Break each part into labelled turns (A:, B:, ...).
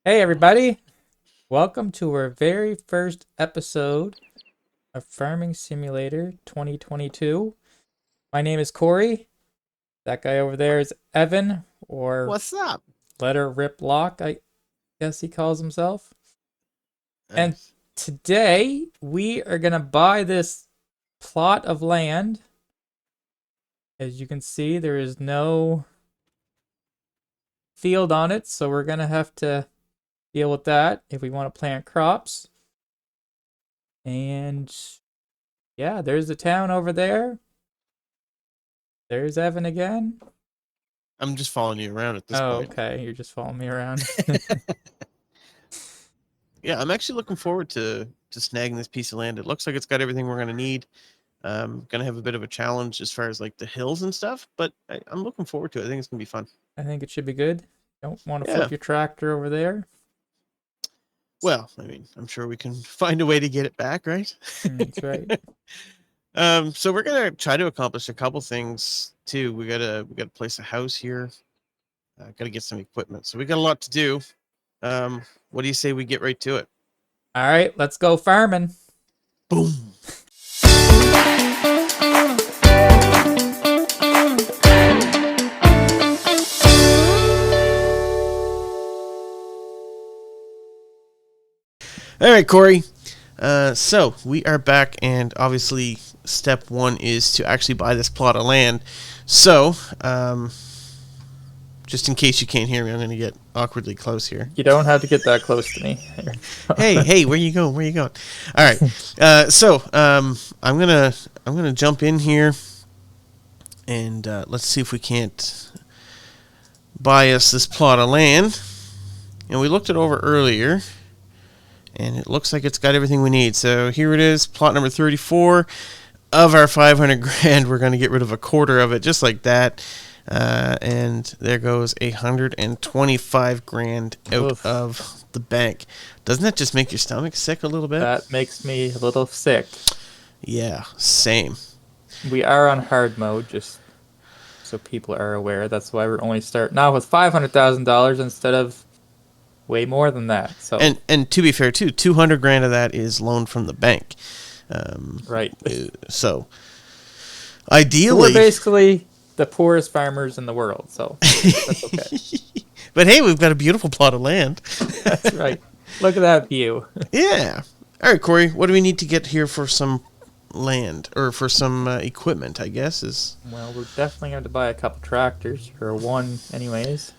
A: Hey, everybody. Welcome to our very first episode of Farming Simulator 2022. My name is Corey. That guy over there is Evan, or
B: What's up?
A: Letter Rip Lock, I guess he calls himself. And
B: Nice.
A: today we are going to buy this plot of land. As you can see, there is no field on it, so we're going to have to deal with that if we want to plant crops. And yeah, there's the town over there. There's Evan again.
B: I'm just following you around at this
A: Oh,
B: point.
A: okay. You're just following me around.
B: Yeah, I'm actually looking forward to snagging this piece of land. It looks like it's got everything we're gonna need. Gonna have a bit of a challenge as far as like the hills and stuff, but I'm looking forward to it. I think it's gonna be fun.
A: I think it should be good. Don't want to
B: Yeah.
A: flip your tractor over there.
B: Well, I mean, I'm sure we can find a way to get it back, right?
A: That's right.
B: So we're gonna try to accomplish a couple things too. We gotta place a house here. Gotta get some equipment. So we got a lot to do. What do you say we get right to it?
A: All right, let's go farming.
B: Boom. All right, Corey. So we are back, and obviously, step one is to actually buy this plot of land. So, just in case you can't hear me, I'm going to get awkwardly close here.
A: You don't have to get that close to me.
B: Hey, where you going? Where you going? All right. I'm gonna jump in here, and let's see if we can't buy us this plot of land. And we looked it over earlier, and it looks like it's got everything we need. So here it is, plot number 34. Of our 500 grand, we're going to get rid of a quarter of it, just like that. And there goes 125 grand out
A: Oof.
B: of the bank. Doesn't that just make your stomach sick a little bit?
A: That makes me a little sick.
B: Yeah, same.
A: We are on hard mode, just so people are aware. That's why we're only starting now with $500,000 instead of way more than that. So
B: And to be fair too, 200 grand of that is loaned from the bank.
A: right.
B: So
A: We're
B: ideally,
A: basically the poorest farmers in the world, so that's okay.
B: but hey, we've got a beautiful plot of land.
A: That's right. Look at that view.
B: Yeah. All right, Corey. What do we need to get here for some land or for some equipment? I guess is.
A: Well, we're definitely going to buy a couple tractors, or one anyways.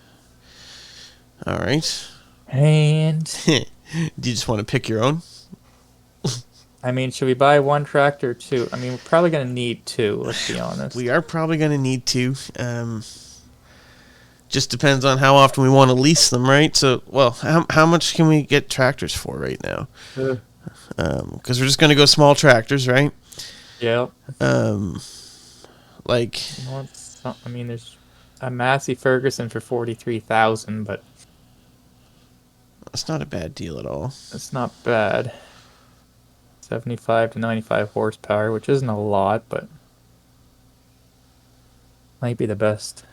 B: All right.
A: And,
B: Do you just want to pick your own?
A: I mean, should we buy one tractor or two? I mean, we're probably going to need two, let's be honest.
B: We are probably going to need to. Just depends on how often we want to lease them, right? So, well, how much can we get tractors for right now?
A: Uh,
B: Because we're just going to go small tractors, right?
A: yeah.
B: Like,
A: You know, I mean, there's a Massey Ferguson for 43,000, but
B: that's not a bad deal at all.
A: it's not bad. 75 to 95 horsepower, which isn't a lot, but might be the best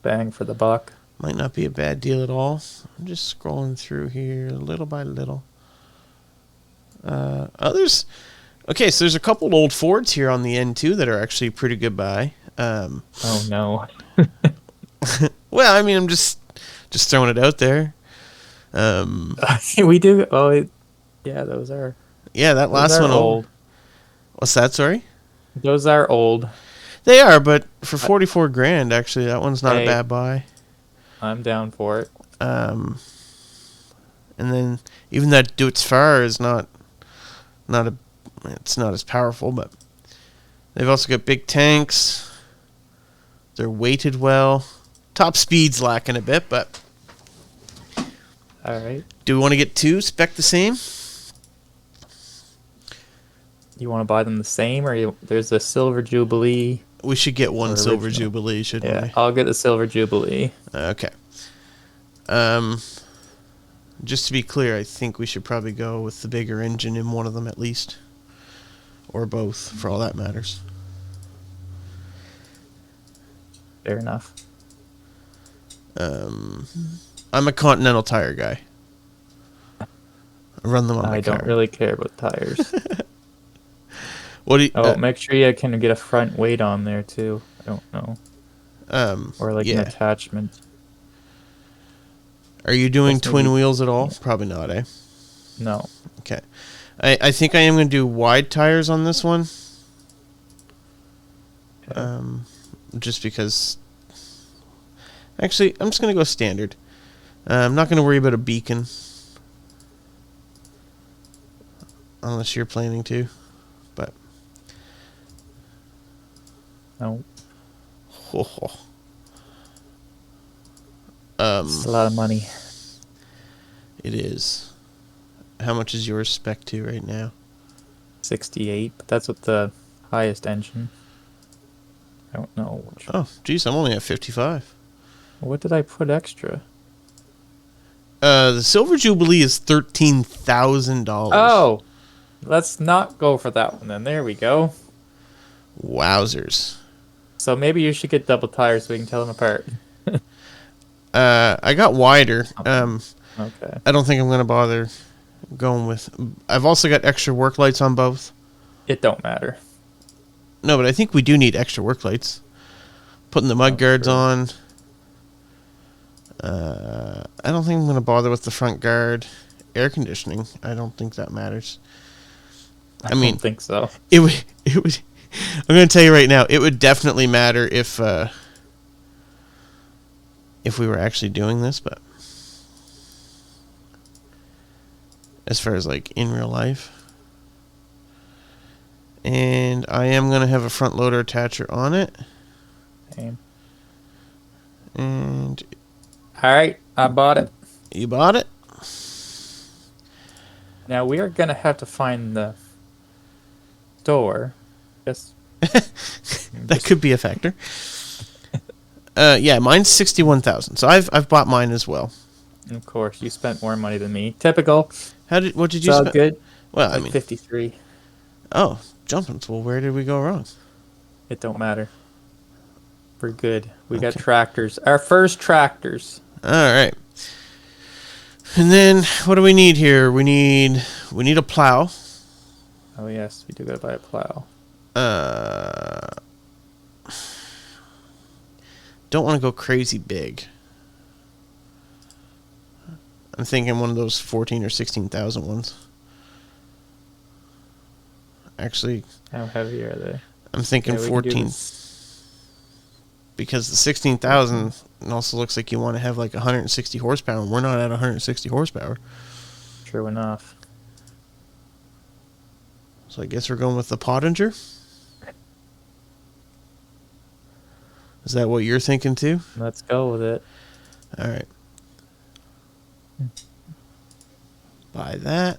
A: bang for the buck.
B: Might not be a bad deal at all. I'm just scrolling through here little by little. Others. Okay, so there's a couple old Fords here on the end too that are actually pretty good buy.
A: Oh no.
B: Well, I mean, I'm just throwing it out there.
A: We do. Oh, yeah, those are.
B: Yeah, that
A: Those
B: last
A: are
B: one.
A: old.
B: What's that? Sorry.
A: Those are old.
B: They are, but for 44 grand, actually, that one's not a
A: Hey.
B: bad buy.
A: I'm down for it.
B: And then even that Deutz Fahr is not a. It's not as powerful, but they've also got big tanks. They're weighted well. Top speed's lacking a bit, but
A: All right.
B: do we want to get two spec the same?
A: You want to buy them the same, or there's a Silver Jubilee?
B: We should get one
A: Or
B: Silver
A: original.
B: Jubilee, shouldn't
A: Yeah,
B: we?
A: I'll get the Silver Jubilee.
B: Okay. Just to be clear, I think we should probably go with the bigger engine in one of them at least. Or both, for all that matters.
A: Fair enough.
B: I'm a Continental Tire guy. Run them on my
A: I
B: car.
A: don't really care about tires.
B: What do you?
A: Oh, make sure you can get a front weight on there too. I don't know. Or like an
B: Yeah.
A: attachment.
B: Are you doing
A: Guess
B: twin
A: maybe.
B: wheels at all? Probably not, eh?
A: No.
B: Okay. I think I am going to do wide tires on this one.
A: Okay.
B: Just because... Actually, I'm just going to go standard. I'm not going to worry about a beacon. Unless you're planning to. But...
A: No. It's a
B: Um,
A: lot of money.
B: it is. How much is yours spec to right now?
A: 68, but that's with the highest engine. I don't know which.
B: Oh, geez, I'm only at 55.
A: What did I put extra?
B: The Silver Jubilee is $13,000.
A: Oh, let's not go for that one then. There we go.
B: Wowzers.
A: So maybe you should get double tires so we can tell them apart.
B: I got wider.
A: Okay.
B: I don't think I'm going to bother going with... I've also got extra work lights on both.
A: It don't matter.
B: No, but I think we do need extra work lights. Putting the mud guards
A: sure.
B: on. I don't think I'm going to bother with the front guard. Air conditioning, I don't think that matters.
A: I
B: mean,
A: don't think so.
B: It would. I'm going to tell you right now, it would definitely matter if we were actually doing this, but as far as like in real life. And I am going to have a front loader attacher on it.
A: Same.
B: And
A: All right, I bought it.
B: you bought it?
A: Now we are gonna have to find the store. Yes.
B: That could be a factor. Yeah, mine's 61,000. So I've bought mine as well.
A: Of course, you spent more money than me. Typical.
B: What did you
A: It's all
B: spend?
A: good.
B: Well,
A: Like
B: I mean,
A: 53.
B: oh, jumpins. Well, where did we go wrong?
A: It don't matter. We're good. We got
B: Okay.
A: tractors. Our first tractors.
B: All right. And then what do we need here? We need a plow.
A: Oh yes, we do gotta buy a plow.
B: Don't want to go crazy big. I'm thinking one of those 14 or 16,000 ones. Actually,
A: How heavy are they?
B: I'm thinking
A: Yeah, we can do
B: 14.
A: this.
B: Because the 16,000 also looks like you want to have like 160 horsepower, and we're not at 160 horsepower.
A: True enough.
B: So I guess we're going with the Pottinger. Is that what you're thinking too?
A: Let's go with it.
B: All right. Buy that.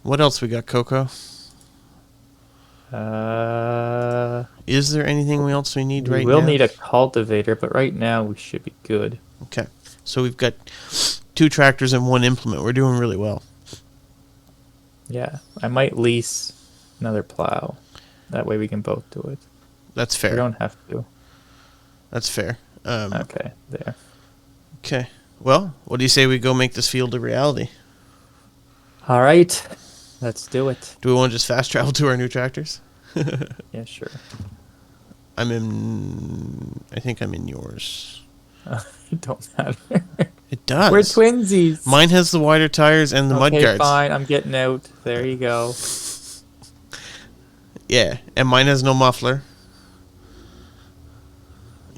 B: What else we got, Coco? Is there anything else we need right now?
A: We'll need a cultivator, but right now we should be good.
B: Okay. So we've got 2 tractors and 1 implement. We're doing really well.
A: Yeah, I might lease another plow. That way we can both do it.
B: That's fair.
A: We don't have to.
B: That's fair.
A: Okay, there.
B: Okay. Well, what do you say we go make this field a reality?
A: All right, let's do it.
B: Do we want to just fast travel to our new tractors?
A: Yeah, sure.
B: I think I'm in yours.
A: It don't matter.
B: It does.
A: We're twinsies.
B: Mine has the wider tires and the mud
A: Okay,
B: guards.
A: fine. I'm getting out. There you go.
B: Yeah, and mine has no muffler.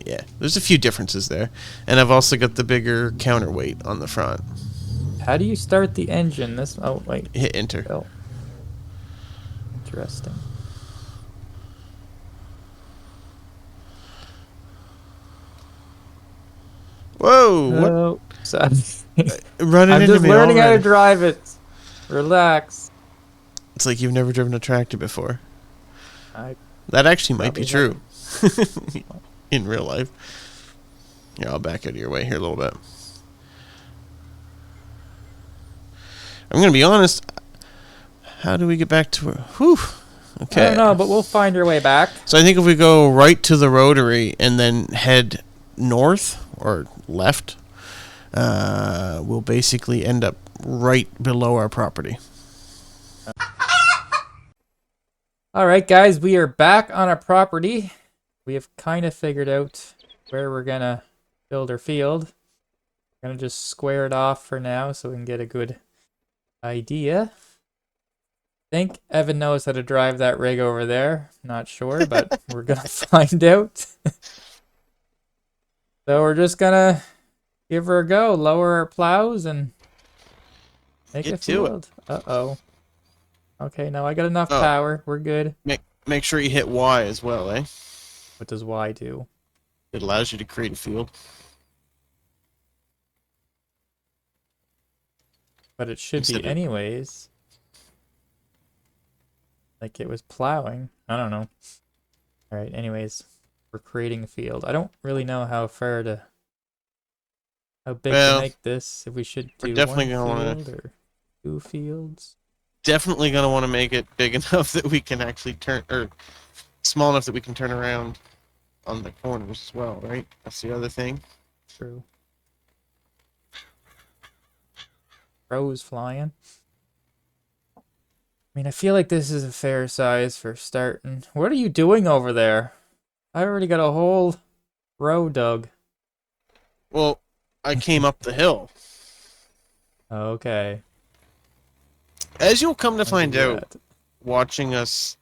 B: Yeah, there's a few differences there. And I've also got the bigger counterweight on the front.
A: How do you start the engine? Oh, wait.
B: Hit enter.
A: Oh. Interesting.
B: Whoa! What?
A: Oh, sorry.
B: Running
A: I'm
B: into
A: just
B: me
A: learning how to
B: already.
A: drive it. Relax.
B: It's like you've never driven a tractor before.
A: I
B: That actually might be
A: probably
B: true. In real life. Here, I'll back out of your way here a little bit. I'm going to be honest. How do we get back to... Whew. Okay.
A: I don't know, but we'll find our way back.
B: So I think if we go right to the rotary and then head north or left, we'll basically end up right below our property.
A: All right, guys, we are back on our property. We have kind of figured out where we're gonna build our field. We're gonna just square it off for now so we can get a good idea. I think Evan knows how to drive that rig over there. Not sure, but we're gonna find out. So we're just gonna give her a go, lower our plows, and make a
B: Get to it.
A: field. Uh-oh. Okay, no, I got enough
B: Oh,
A: power. We're good.
B: make sure you hit Y as well, eh?
A: What does Y do?
B: It allows you to create a field.
A: But it should be
B: Instead of-
A: anyways. Like it was plowing. I don't know. All right, anyways, we're creating a field. I don't really know how big to
B: Well,
A: make this. If we should
B: we're
A: do
B: definitely
A: one
B: gonna wanna
A: field or 2 fields.
B: definitely gonna want to make it big enough that we can actually turn, or small enough that we can turn around on the corners as well, right? That's the other thing.
A: True. Crows flying. I mean, I feel like this is a fair size for starting. What are you doing over there? I already got a whole row dug.
B: Well, I came up the hill.
A: Okay.
B: As you'll come to
A: I'll
B: find
A: give you
B: out,
A: that.
B: watching us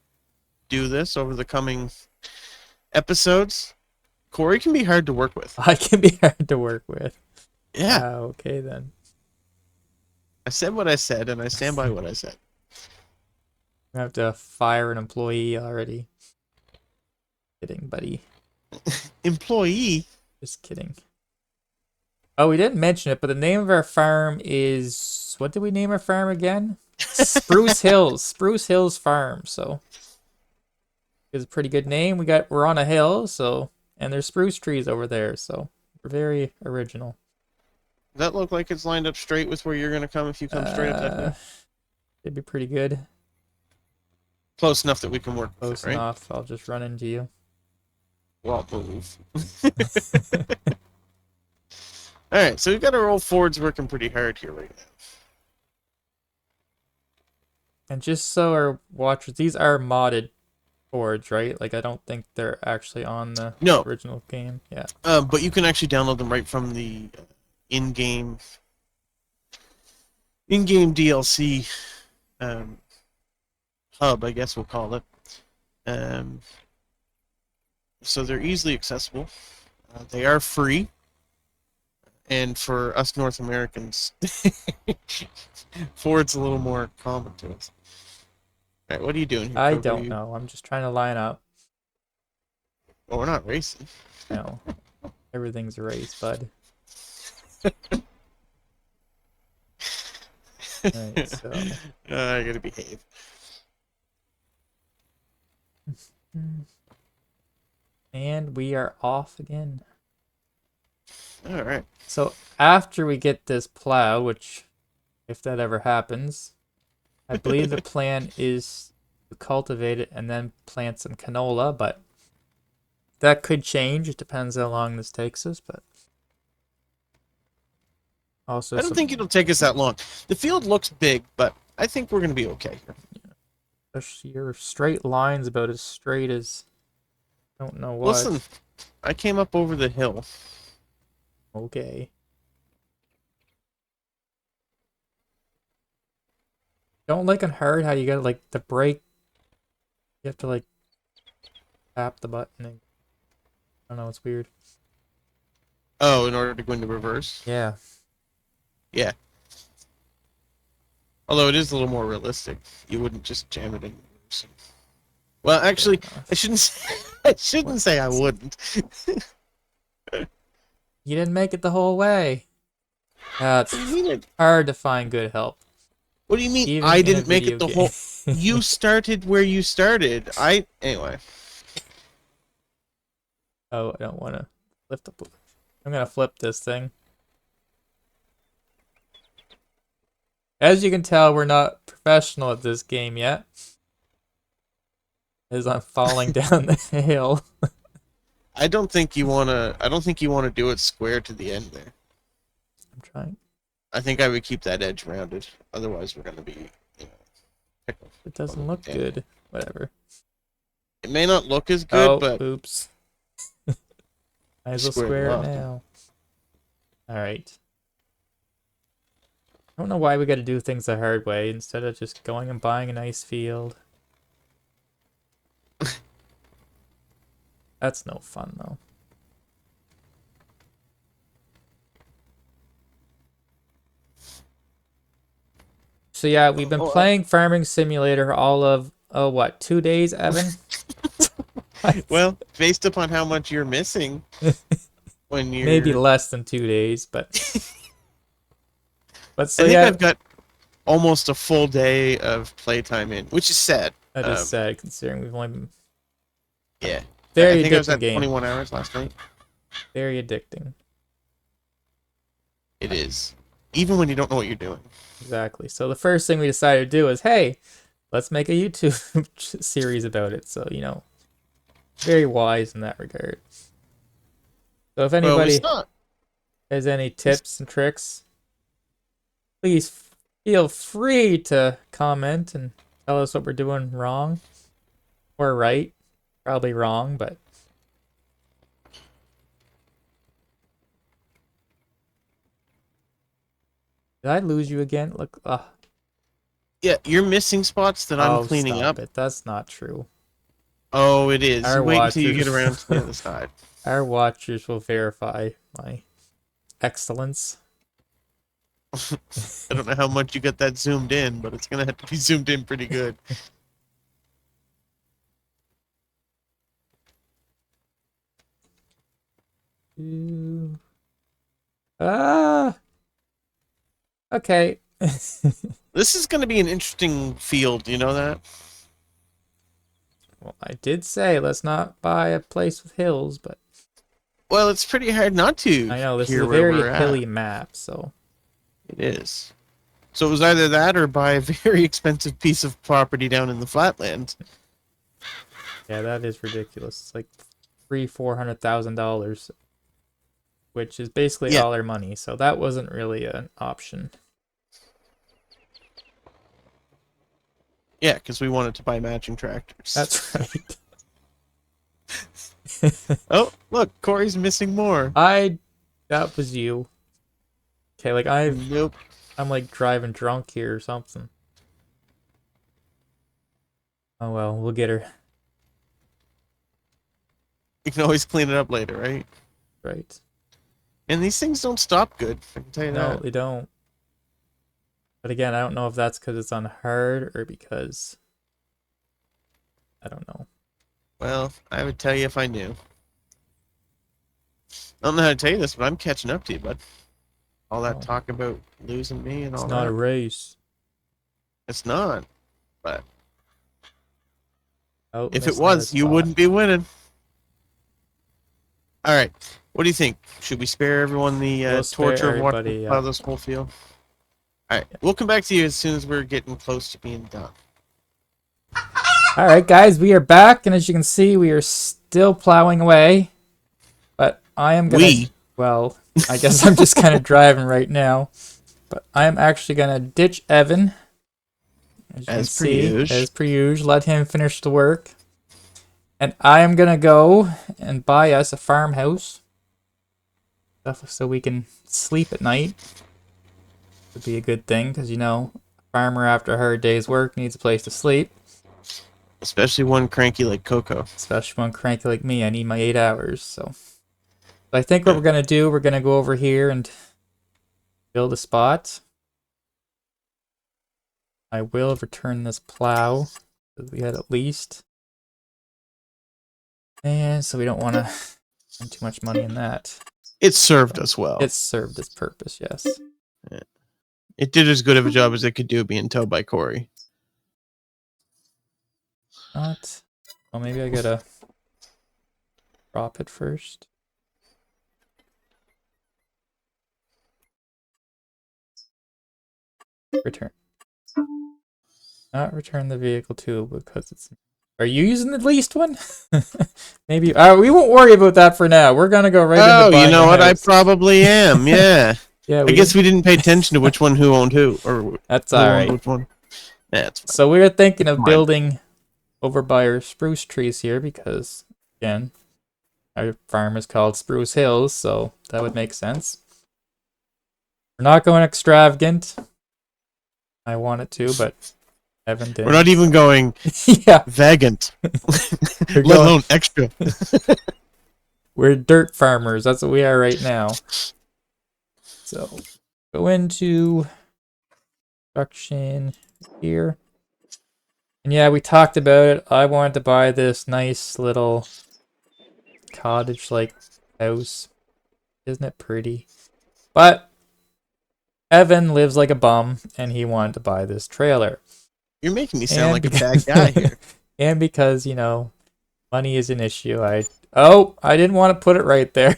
B: do this over the coming episodes, Korey can be hard to work with.
A: I can be hard to work with.
B: Yeah,
A: Okay then.
B: I said what I said, and I stand by what I said.
A: I have to fire an employee already. Kidding, buddy.
B: Employee?
A: Just kidding. Oh, we didn't mention it, but the name of our farm is... What did we name our farm again? Spruce Hills. Spruce Hills Farm, so... It's a pretty good name. We're on a hill, so... And there's spruce trees over there, so... We're very original.
B: Does that look like it's lined up straight with where you're going to come if you come straight up that way?
A: It'd be pretty good.
B: Close enough that we can work with
A: Close
B: it, right?
A: enough. I'll just run into you.
B: Well, move. Alright, so we've got our old Fords working pretty hard here right now.
A: And just so our watchers, these are modded boards, right? Like, I don't think they're actually on the
B: No.
A: original game. Yeah.
B: But you can actually download them right from the in-game DLC hub, I guess we'll call it. So they're easily accessible. They are free. And for us North Americans, Ford's a little more common to us. All right, what are you doing here?
A: I
B: Coco?
A: don't know. I'm just trying to line up.
B: Well, we're not racing.
A: No. Everything's a race, bud. Alright, so...
B: I gotta behave.
A: And we are off again.
B: All right.
A: So after we get this plow, which, if that ever happens, I believe the plan is to cultivate it and then plant some canola, but that could change. It depends how long this takes us, but also
B: I don't think it'll take us that long. The field looks big, but I think we're gonna be okay here.
A: your straight line's about as straight as don't know what.
B: Listen, I came up over the hill.
A: Okay. Don't like on hard how you gotta like the brake. You have to like tap the button. And, I don't know. It's weird.
B: Oh, in order to go into reverse?
A: Yeah.
B: Yeah. Although it is a little more realistic. You wouldn't just jam it in reverse. Well, actually, I shouldn't say, I shouldn't say I wouldn't.
A: You didn't make it the whole way. It's
B: What do you mean?
A: hard to find good help.
B: What do you mean
A: Even
B: I
A: in a
B: didn't make
A: video
B: it the
A: game.
B: whole... You started where you started. Anyway.
A: Oh, I don't want to lift up. I'm gonna flip this thing. As you can tell, we're not professional at this game yet. As I'm falling down the hill.
B: I don't think you wanna do it square to the end there.
A: I'm trying.
B: I think I would keep that edge rounded. Otherwise, we're gonna be, you know, pickled.
A: It doesn't look good. Whatever.
B: It may not look as good,
A: Oh,
B: but
A: oops. Might as well
B: square it
A: square it
B: off.
A: now. Alright. I don't know why we gotta do things the hard way instead of just going and buying a nice field. That's no fun, though. So yeah, we've been playing Farming Simulator all of, oh, what, 2 days, Evan?
B: Well, based upon how much you're missing when you're...
A: Maybe less than 2 days, but... so
B: I think
A: yeah,
B: I've got almost a full day of playtime in, which is sad.
A: that is sad considering we've only been...
B: Yeah.
A: Very
B: I think I was
A: addicting
B: at
A: game.
B: 21 hours last night.
A: Very addicting.
B: It is. Even when you don't know what you're doing.
A: Exactly. So the first thing we decided to do is, hey, let's make a YouTube series about it. So, you know, very wise in that regard. So if anybody has any tips and tricks, please feel free to comment and tell us what we're doing wrong or right. Probably wrong, but... Did I lose you again? Look,
B: Yeah, you're missing spots that I'm cleaning
A: stop
B: up.
A: it. That's not true.
B: Oh, it is.
A: Our
B: Wait until you
A: watchers-
B: get around to the other side.
A: Our watchers will verify my excellence.
B: I don't know how much you got that zoomed in, but it's gonna have to be zoomed in pretty good.
A: Okay.
B: This is gonna be an interesting field, you know that?
A: Well, I did say let's not buy a place with hills, but
B: Well, it's pretty hard not to.
A: I know this is
B: here
A: a
B: where
A: very
B: we're at.
A: hilly map, so
B: It is. So it was either that or buy a very expensive piece of property down in the flatland.
A: yeah, that is ridiculous. It's like $400,000, which is basically all our money. So that wasn't really an option.
B: Yeah, because we wanted to buy matching tractors.
A: That's right.
B: Oh, look, Corey's missing more.
A: That was you. Okay, like
B: Nope.
A: I'm like driving drunk here or something. Oh well, we'll get her.
B: You can always clean it up later, right?
A: Right.
B: And these things don't stop good, I can tell you
A: No,
B: that.
A: they don't. But again, I don't know if that's because it's on hard or because... I don't know.
B: Well, I would tell you if I knew. I don't know how to tell you this, but I'm catching up to you, bud. All that talk about losing me and all
A: It's
B: that.
A: not a race.
B: It's not. But
A: Oh,
B: if it
A: missed
B: was,
A: another
B: you
A: spot.
B: wouldn't be winning. All right. What do you think? Should we spare everyone the
A: We'll spare
B: torture of watching
A: everybody,
B: plow this whole field? All right. We'll come back to you as soon as we're getting close to being done.
A: All right, guys, we are back, and as you can see, we are still plowing away. But I am gonna. Well, I guess I'm just kind of driving right now. But I am actually gonna ditch Evan. As per usual, let him finish the work. And I am gonna go and buy us a farmhouse. Stuff so we can sleep at night. Would be a good thing, because you know, a farmer after a hard day's work needs a place to sleep.
B: Especially one cranky like Coco.
A: Especially one cranky like me. I need my 8 hours, so I think what we're gonna do, we're gonna go over here and build a spot. I will return this plow, because we had at least. And so we don't want to spend too much money in that.
B: It served us well.
A: It served its purpose, yes.
B: Yeah. It did as good of a job as it could do being towed by Corey.
A: Not. Well, maybe I gotta drop it first. Return. Not return the vehicle too, because it's... Are you using the leased one? Maybe. We won't worry about that for now. We're gonna go right into buying
B: you know
A: a
B: what? I
A: house.
B: probably am, yeah.
A: Yeah,
B: I
A: we
B: guess
A: didn't.
B: we didn't pay attention to which one who owned who, or
A: That's
B: who
A: all
B: owned
A: right.
B: which one. That's fine.
A: So we were thinking of
B: My
A: building over by our spruce trees here because, again, our farm is called Spruce Hills, so that would make sense. We're not going extravagant. I wanted to, but Evan
B: We're not
A: didn't.
B: even going
A: Yeah,
B: vagant,
A: we're
B: let
A: going.
B: alone extra.
A: We're dirt farmers. That's what we are right now. So go into construction here. And yeah, we talked about it. I wanted to buy this nice little cottage-like house. Isn't it pretty? But Evan lives like a bum, and he wanted to buy this trailer.
B: You're making me sound
A: And
B: like a bad guy here.
A: and because, money is an issue, I didn't want to put it right there.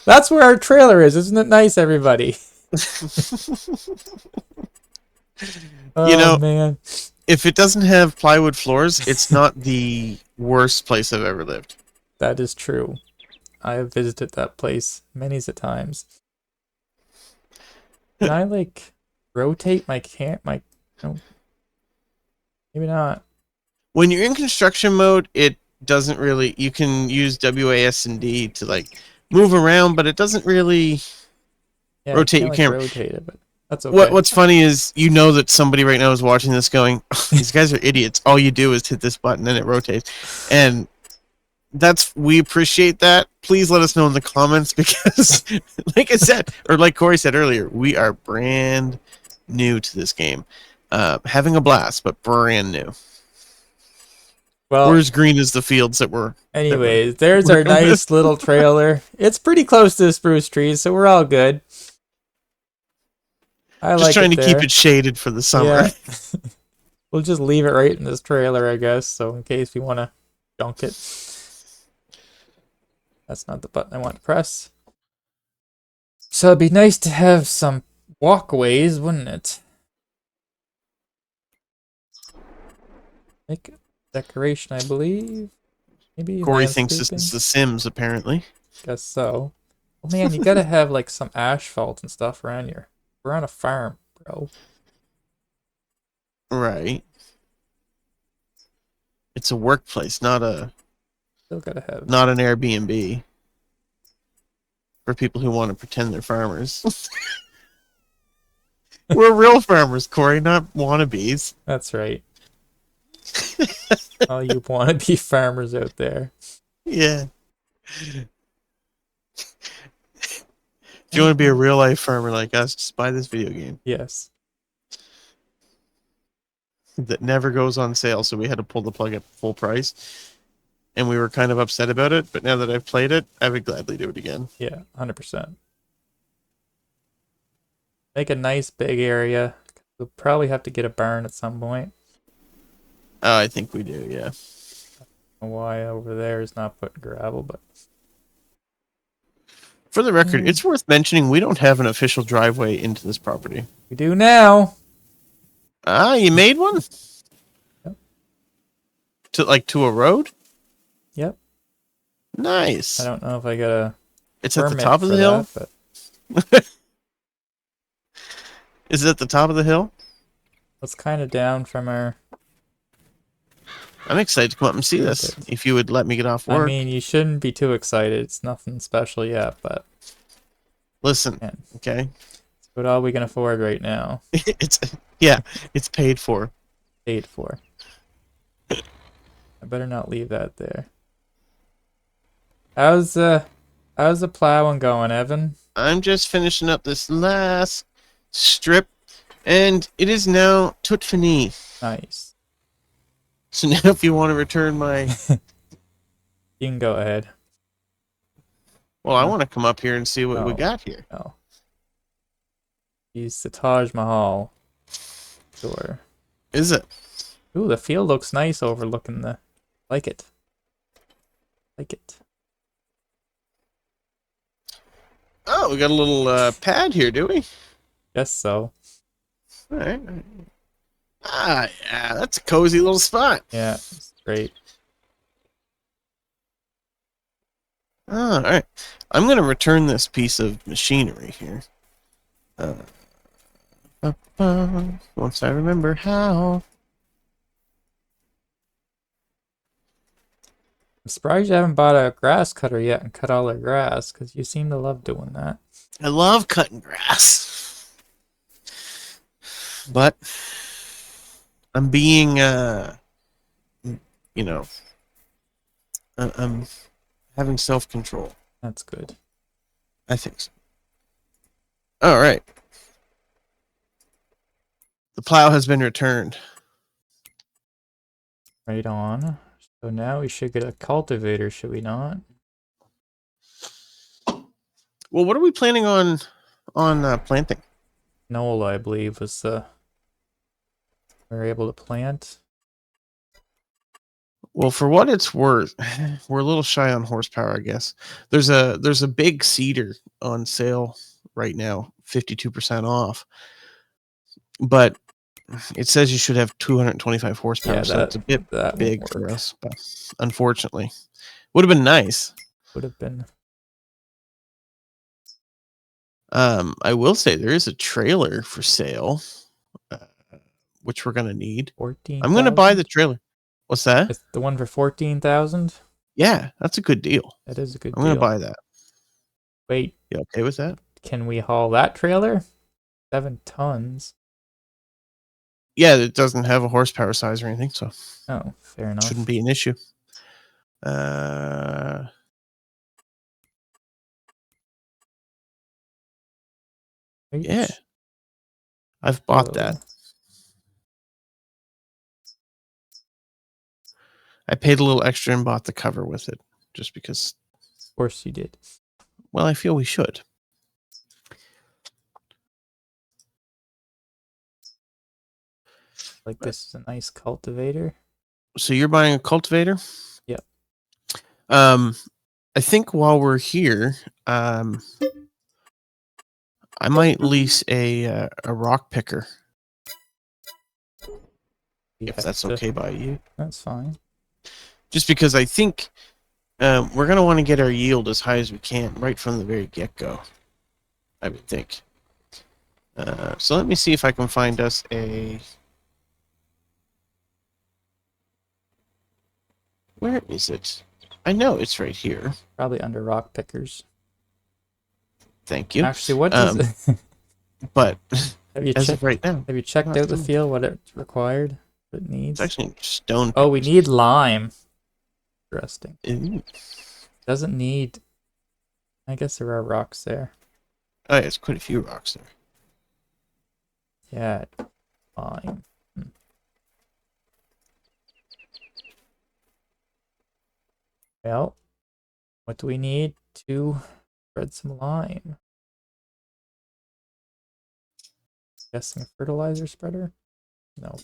A: That's where our trailer is. Isn't it nice, everybody?
B: You
A: Oh
B: know,
A: man.
B: if it doesn't have plywood floors, it's not the worst place I've ever lived.
A: That is true. I have visited that place many a times. Can I rotate my no, maybe not.
B: When you're in construction mode, it doesn't really. You can use WASD to move around, but it doesn't really
A: Yeah, I
B: rotate
A: can't
B: your camera.
A: rotate it, but that's okay.
B: What's funny is that somebody right now is watching this going, these guys are idiots. All you do is hit this button and it rotates. And we appreciate that. Please let us know in the comments because like I said, or like Corey said earlier, we are brand new to this game. Having a blast, but brand new. We're
A: Well,
B: as green as the fields that we're
A: anyways, there's our
B: working with.
A: nice little trailer. It's pretty close to the spruce trees, so we're all good. I
B: Just
A: like
B: trying
A: it
B: to keep
A: there.
B: it shaded for the summer.
A: Yeah. We'll just leave it right in this trailer, I guess, so in case we want to junk it. That's not the button I want to press. So it'd be nice to have some walkways, wouldn't it? Make decoration, I believe. Maybe
B: Corey thinks this
A: landscaping.
B: is The Sims, apparently.
A: Guess so. Oh man, you gotta have some asphalt and stuff around here. We're on a farm, bro.
B: Right. It's a workplace,
A: Still gotta have.
B: not an Airbnb for people who want to pretend they're farmers. We're real farmers, Corey, not wannabes.
A: That's right. All you wannabe farmers out there.
B: Yeah. If you want to be a real life farmer like us, just buy this video game
A: Yes.
B: that never goes on sale. So we had to pull the plug at full price, and we were kind of upset about it. But now that I've played it, I would gladly do it again.
A: Yeah, 100%. Make a nice big area. We'll probably have to get a barn at some point.
B: I think we do, yeah.
A: I don't know why over there is not putting gravel, but
B: For the record, it's worth mentioning we don't have an official driveway into this property.
A: we do now.
B: Ah, you made one?
A: Yep.
B: To a road?
A: Yep.
B: Nice.
A: I don't know if I got a
B: It's at the
A: permit
B: top of
A: for
B: the hill?
A: that, but
B: Is it at the top of the hill?
A: it's kind of down from our.
B: I'm excited to come up and see this.
A: Okay.
B: If you would let me get off
A: I
B: work.
A: mean, you shouldn't be too excited. It's nothing special yet, but
B: Listen,
A: man,
B: okay?
A: it's what all we can afford right now.
B: It's paid for.
A: Paid for. I better not leave that there. How's the plowing going, Evan?
B: I'm just finishing up this last strip, and it is now tout fini.
A: Nice.
B: So now if you want to return my...
A: You can go ahead.
B: Well, I want to come up here and see what we
A: Oh.
B: got here.
A: Oh. He's the Taj Mahal. Sure.
B: Is it?
A: Ooh, the field looks nice overlooking the... Like it. Like it.
B: Oh, we got a little pad here, do we?
A: Guess so.
B: All right. Ah, yeah, that's a cozy little spot.
A: Yeah, it's great.
B: All right. I'm going to return this piece of machinery here. Once I remember how.
A: I'm surprised you haven't bought a grass cutter yet and cut all the grass, because you seem to love doing that.
B: I love cutting grass. But I'm being, you know, I'm having self-control.
A: That's good.
B: I think so. All right. The plow has been returned.
A: Right on. So now we should get a cultivator, should we not?
B: Well, what are we planning on planting?
A: Nola, I believe, was the we were able to plant.
B: Well, for what it's worth, we're a little shy on horsepower, I guess. There's a big cedar on sale right now, 52% off. But it says you should have 225 horsepower,
A: Yeah,
B: so it's a bit
A: that won't
B: big for
A: work.
B: us, but unfortunately. Would have been nice.
A: Would have been
B: I will say there is a trailer for sale, uh, which we're gonna need. I'm gonna buy the
A: 14,000.
B: trailer. What's that?
A: It's the one for 14,000.
B: Yeah, that's a good deal.
A: That is a good
B: I'm gonna
A: deal.
B: buy that.
A: Wait,
B: You okay with that?
A: can we haul that trailer? 7 tons.
B: Yeah, it doesn't have a horsepower size or anything, so
A: Oh, fair
B: shouldn't
A: enough.
B: be an issue. Uh, yeah,
A: H.
B: I've bought that.
A: Oh,
B: I paid a little extra and bought the cover with it, just because.
A: of course you did.
B: Well, I feel we should.
A: Like, this is a nice cultivator.
B: So you're buying a cultivator?
A: Yep.
B: I think while we're here, I might lease a rock picker
A: You
B: if
A: have
B: that's
A: to.
B: okay by you.
A: That's fine.
B: Just because I think we're gonna want to get our yield as high as we can right from the very get go. I would think. So let me see if I can find us a. Where is it? I know it's right here.
A: Probably under rock pickers.
B: Thank you.
A: Actually, what does it?
B: But
A: Have you
B: as
A: checked?
B: of right now,
A: Have you checked
B: not
A: out the
B: doing it.
A: field? What it required? What it
B: It's
A: needs?
B: actually stone.
A: Oh, we
B: pickers.
A: need lime. Interesting.
B: Ooh.
A: Doesn't need. I guess there are rocks there.
B: Oh, yeah, it's quite a few rocks there.
A: Yeah, lime. Well, what do we need to spread some lime? Guessing a fertilizer spreader? No.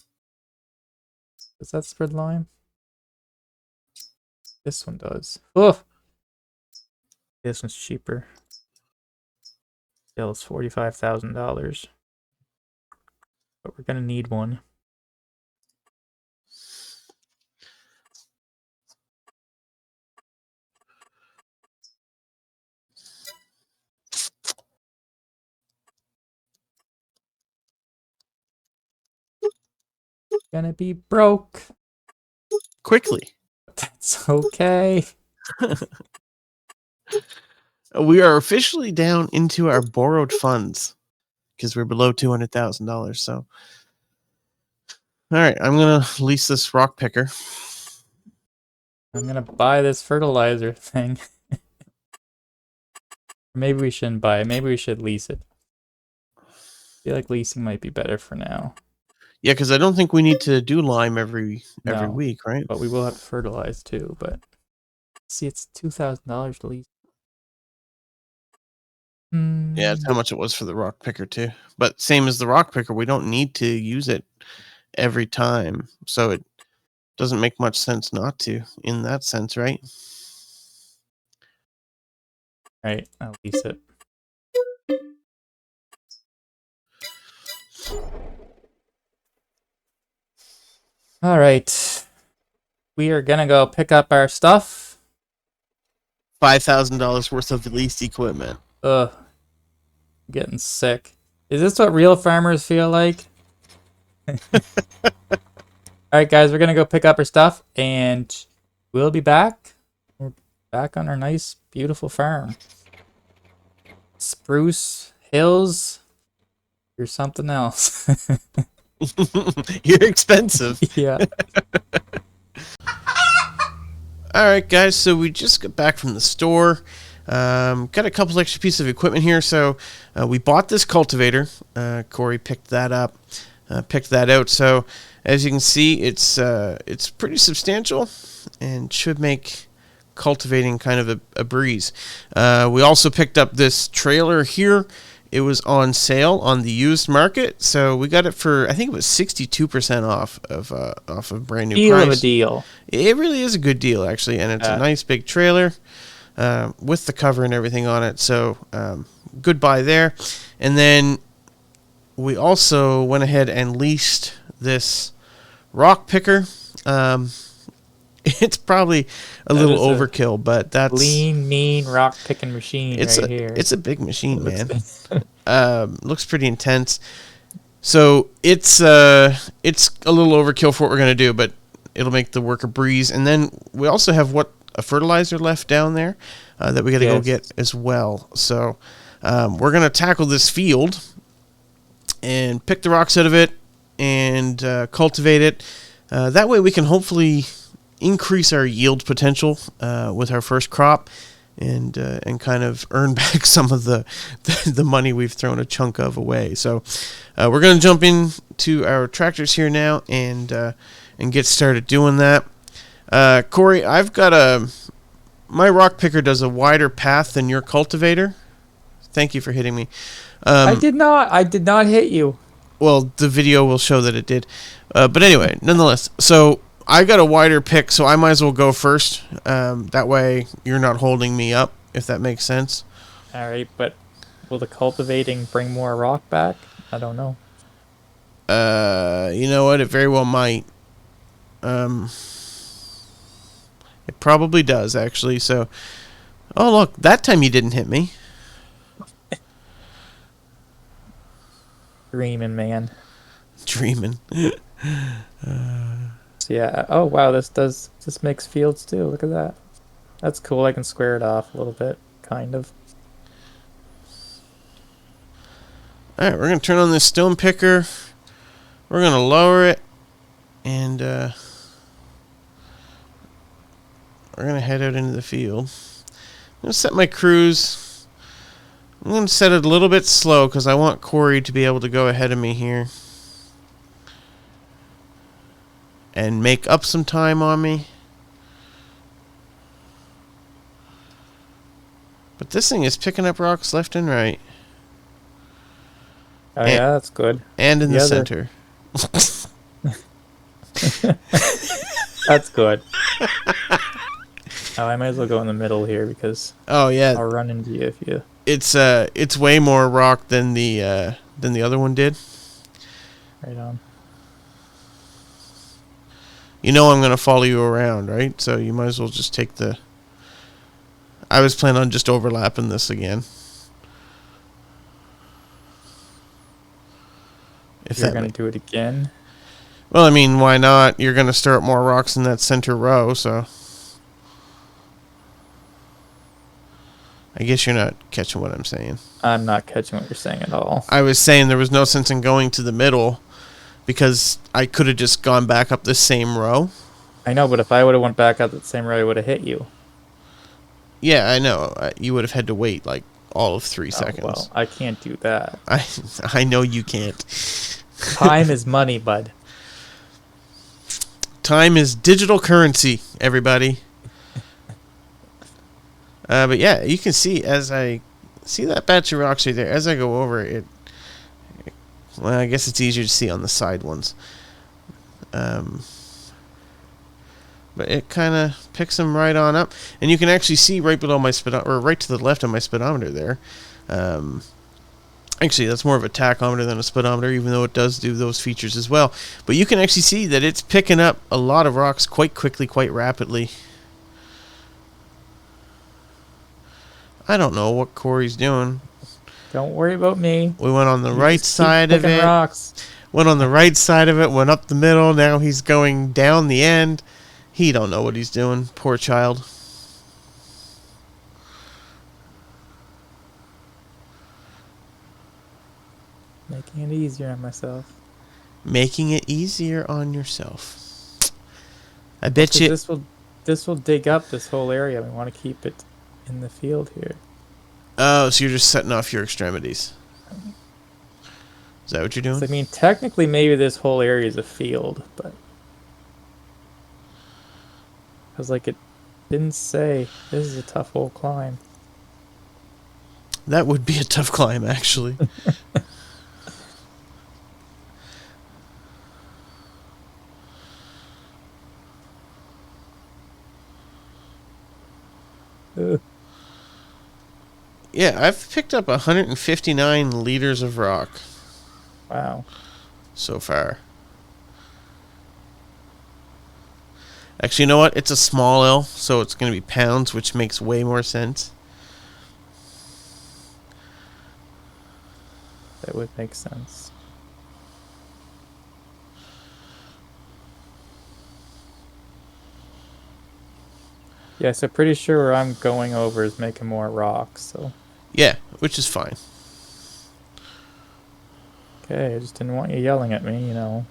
A: Does that spread lime? This one does. Oh! This one's cheaper. Still, it's $45,000. But we're gonna need one. Gonna be broke.
B: Quickly.
A: That's okay.
B: We are officially down into our borrowed funds because we're below $200,000. So, all right, I'm gonna lease this rock picker.
A: I'm gonna buy this fertilizer thing. Maybe we shouldn't buy it. Maybe we should lease it. I feel like leasing might be better for now.
B: Yeah, because I don't think we need to do lime every
A: No,
B: week, right?
A: but we will have to fertilize too. But see, it's $2,000 to lease.
B: Yeah, that's how much it was for the rock picker too. But same as the rock picker, we don't need to use it every time, so it doesn't make much sense not to in that sense, right?
A: Right, I'll lease it. All right, we are gonna go pick up our stuff.
B: $5,000 worth of leased equipment.
A: Ugh, getting sick. Is this what real farmers feel like? All right, guys, we're gonna go pick up our stuff, and we'll be back. We're back on our nice, beautiful farm. Spruce Hills. You're something else.
B: You're expensive.
A: Yeah.
B: All right, guys. So we just got back from the store. Got a couple extra pieces of equipment here. So we bought this cultivator. Korey picked that up, picked that out. So as you can see, it's pretty substantial and should make cultivating kind of a breeze. We also picked up this trailer here. It was on sale on the used market, so we got it for, I think it was 62% off of a brand new
A: Deal
B: price.
A: of a deal.
B: It really is a good deal, actually, and it's a nice big trailer with the cover and everything on it. So good buy there. And then we also went ahead and leased this rock picker. It's probably a little overkill, but that's
A: lean, mean rock picking machine here.
B: It's a big machine, man. Looks pretty intense. So it's a little overkill for what we're gonna do, but it'll make the work a breeze. And then we also have a fertilizer left down there that we got to go get as well. So we're gonna tackle this field and pick the rocks out of it and cultivate it. That way we can hopefully increase our yield potential with our first crop, and kind of earn back some of the money we've thrown a chunk of away. So we're going to jump into our tractors here now and get started doing that. Korey, I've got my rock picker does a wider path than your cultivator. Thank you for hitting me.
A: I did not hit you.
B: Well, the video will show that it did. But anyway, nonetheless, so I got a wider pick, so I might as well go first. That way you're not holding me up, if that makes sense.
A: All right, but will the cultivating bring more rock back? I don't know.
B: You know what? It very well might. It probably does, actually. So, oh, look, that time you didn't hit me.
A: Dreaming, man.
B: Dreaming.
A: Yeah. Oh wow, this makes fields too. Look at that. That's cool. I can square it off a little bit, kind of.
B: All right, we're gonna turn on this stone picker. We're gonna lower it, and we're gonna head out into the field. I'm gonna set my cruise. I'm gonna set it a little bit slow because I want Korey to be able to go ahead of me here and make up some time on me. But this thing is picking up rocks left and right.
A: Oh yeah, that's good.
B: And in the center.
A: That's good. Oh, I might as well go in the middle here because I'll run into you if you.
B: It's way more rock than the other one did.
A: Right on.
B: You know I'm going to follow you around, right? So you might as well just take the... I was planning on just overlapping this again.
A: If you're going to do it again?
B: Well, I mean, why not? You're going to stir up more rocks in that center row, so... I guess you're not catching what I'm saying.
A: I'm not catching what you're saying at all.
B: I was saying there was no sense in going to the middle because I could have just gone back up the same row.
A: I know, but if I would have went back up the same row, I would have hit you.
B: Yeah, I know. You would have had to wait like all of 3 seconds.
A: Well, I can't do that.
B: I know you can't.
A: Time is money, bud.
B: Time is digital currency, everybody. But yeah, you can see as I see that batch of rocks right there, as I go over it, well, I guess it's easier to see on the side ones. But it kind of picks them right on up. And you can actually see right below my or right to the left of my speedometer there. Actually, that's more of a tachometer than a speedometer, even though it does do those features as well. But you can actually see that it's picking up a lot of rocks quite quickly, quite rapidly. I don't know what Korey's doing.
A: Don't worry about me.
B: We went on the
A: You
B: right
A: just keep
B: side of
A: picking
B: it.
A: rocks.
B: Went on the right side of it. Went up the middle. Now he's going down the end. He don't know what he's doing. Poor child.
A: Making it easier on myself.
B: Making it easier on yourself. I bet you.
A: This will dig up this whole area. We want to keep it in the field here.
B: Oh, so you're just setting off your extremities. Is that what you're doing?
A: So, I mean, technically, maybe this whole area is a field, but because like it didn't say this is a tough old climb.
B: That would be a tough climb, actually. Yeah, I've picked up 159 liters of rock
A: Wow.
B: so far. Actually, you know what? It's a small L, so it's going to be pounds, which makes way more sense.
A: That would make sense. Yeah, so pretty sure where I'm going over is making more rocks, so.
B: Yeah, which is fine.
A: Okay, I just didn't want you yelling at me, you know.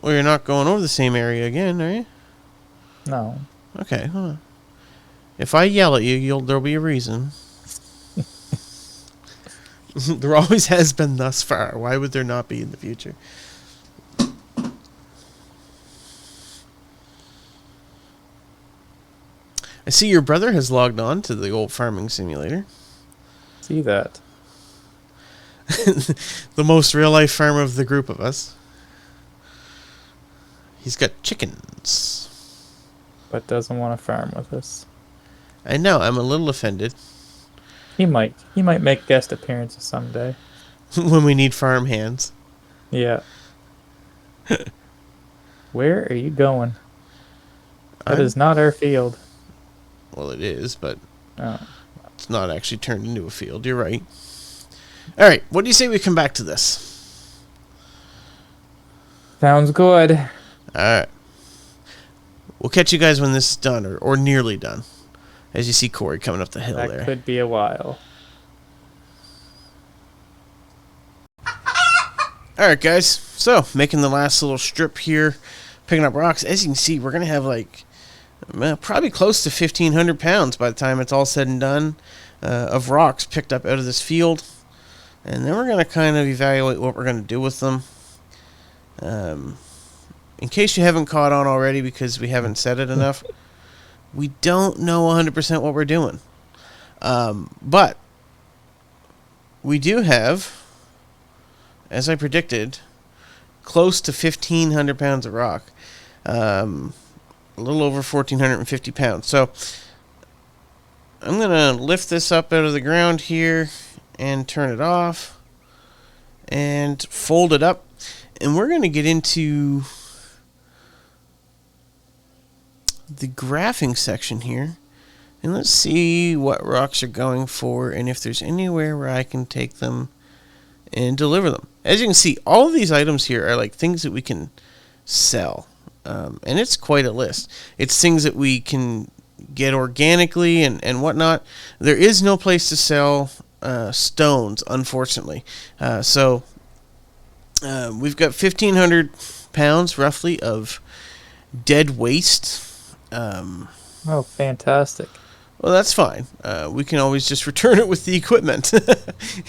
B: Well, you're not going over the same area again, are you?
A: No.
B: Okay, hold on. If I yell at you, there'll be a reason. There always has been thus far. Why would there not be in the future? I see your brother has logged on to the old farming simulator.
A: See that.
B: The most real-life farmer of the group of us. He's got chickens.
A: But doesn't want to farm with us.
B: I know, I'm a little offended.
A: He might make guest appearances someday.
B: When we need farm hands.
A: Yeah. Where are you going? That is not our field.
B: Well, it is, but
A: Oh.
B: it's not actually turned into a field. You're right. All right, what do you say we come back to this?
A: Sounds good.
B: All right. We'll catch you guys when this is done, or nearly done. As you see Korey coming up the hill
A: That
B: there.
A: could be a while.
B: All right, guys. So, making the last little strip here, picking up rocks. As you can see, we're going to have like probably close to 1,500 pounds by the time it's all said and done of rocks picked up out of this field. And then we're going to kind of evaluate what we're going to do with them. In case you haven't caught on already because we haven't said it enough, we don't know 100% what we're doing. But we do have, as I predicted, close to 1,500 pounds of rock. A little over 1,450 pounds. So I'm going to lift this up out of the ground here and turn it off and fold it up. And we're going to get into the graphing section here. And let's see what rocks are going for and if there's anywhere where I can take them and deliver them. As you can see, all of these items here are like things that we can sell. And it's quite a list. It's things that we can get organically and whatnot. There is no place to sell stones, unfortunately. So we've got 1,500 pounds, roughly, of dead waste.
A: Oh, fantastic.
B: Well, that's fine. We can always just return it with the equipment.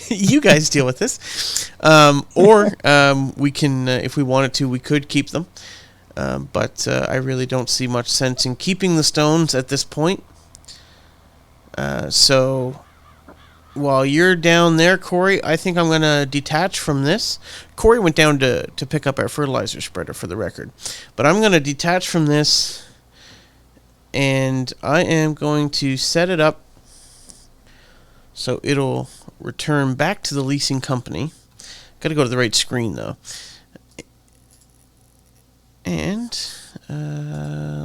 B: You guys deal with this. Or we can, if we wanted to, we could keep them. But I really don't see much sense in keeping the stones at this point. So while you're down there, Korey, I think I'm going to detach from this. Korey went down to pick up our fertilizer spreader, for the record. But I'm going to detach from this, and I am going to set it up so it'll return back to the leasing company. Got to go to the right screen, though. And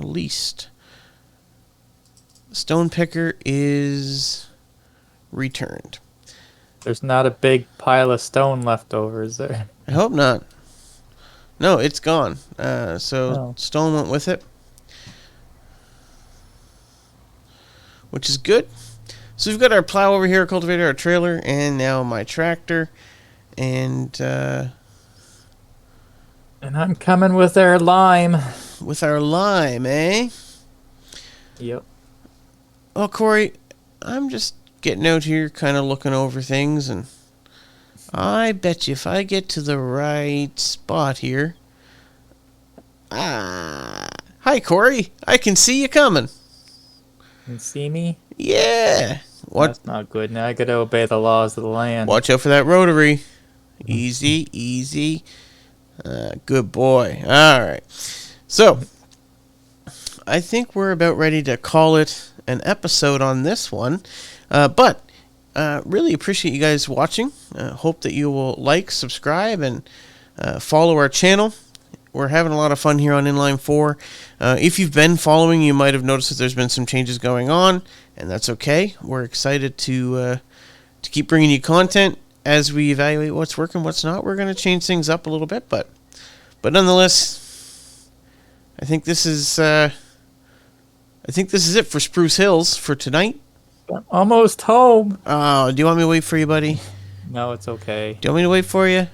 B: leased. Stone picker is returned.
A: There's not a big pile of stone left over, is there?
B: I hope not. No, it's gone. So
A: Oh.
B: stone went with it, which is good. So we've got our plow over here, our cultivator, our trailer, and now my tractor. And
A: I'm coming with our lime.
B: with our lime, eh?
A: Yep.
B: Well, Korey, I'm just getting out here, kind of looking over things, and I bet you if I get to the right spot here... Hi, Korey. I can see you coming.
A: You see me?
B: Yeah. What?
A: That's not good. Now I gotta obey the laws of the land.
B: Watch out for that rotary. Easy, easy. Good boy. All right. So, I think we're about ready to call it an episode on this one. But really appreciate you guys watching. Hope that you will like, subscribe, and follow our channel. We're having a lot of fun here on Inline 4. If you've been following, you might have noticed that there's been some changes going on, and that's okay. We're excited to keep bringing you content as we evaluate what's working, what's not. We're going to change things up a little bit, but nonetheless, I think this is it for Spruce Hills for tonight.
A: I'm almost home.
B: Oh, do you want me to wait for you, buddy?
A: No, it's okay.
B: Do you want me to wait for you?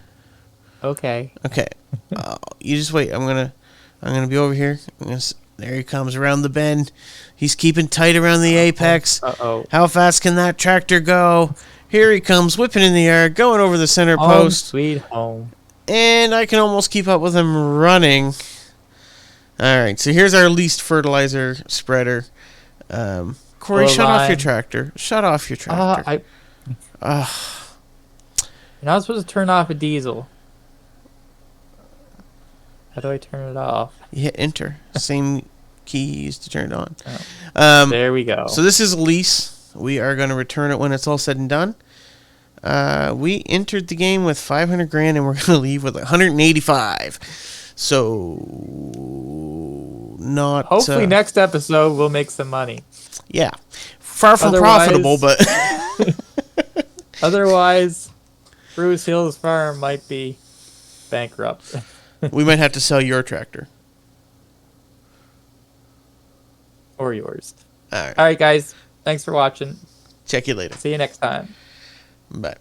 A: Okay.
B: Okay. You just wait. I'm gonna be over here. There he comes around the bend. He's keeping tight around the apex.
A: Uh-oh.
B: How fast can that tractor go? Here he comes, whipping in the air, going over the center
A: Home
B: post.
A: sweet home.
B: And I can almost keep up with him running. Alright, so here's our least fertilizer spreader. Korey, shut off your tractor. Shut off your tractor.
A: You're not supposed to turn off a diesel. How do I turn it off?
B: You hit enter. Same key you used to turn it on.
A: Oh. There we go.
B: So this is a lease. We are going to return it when it's all said and done. We entered the game with 500 grand and we're going to leave with 185. So not...
A: Hopefully next episode we'll make some money.
B: Yeah. Far from profitable, but...
A: Otherwise, Spruce Hills Farm might be bankrupt.
B: We might have to sell your tractor.
A: Or yours.
B: All right.
A: All right, guys. Thanks for watching.
B: Check you later.
A: See you next time.
B: Bye.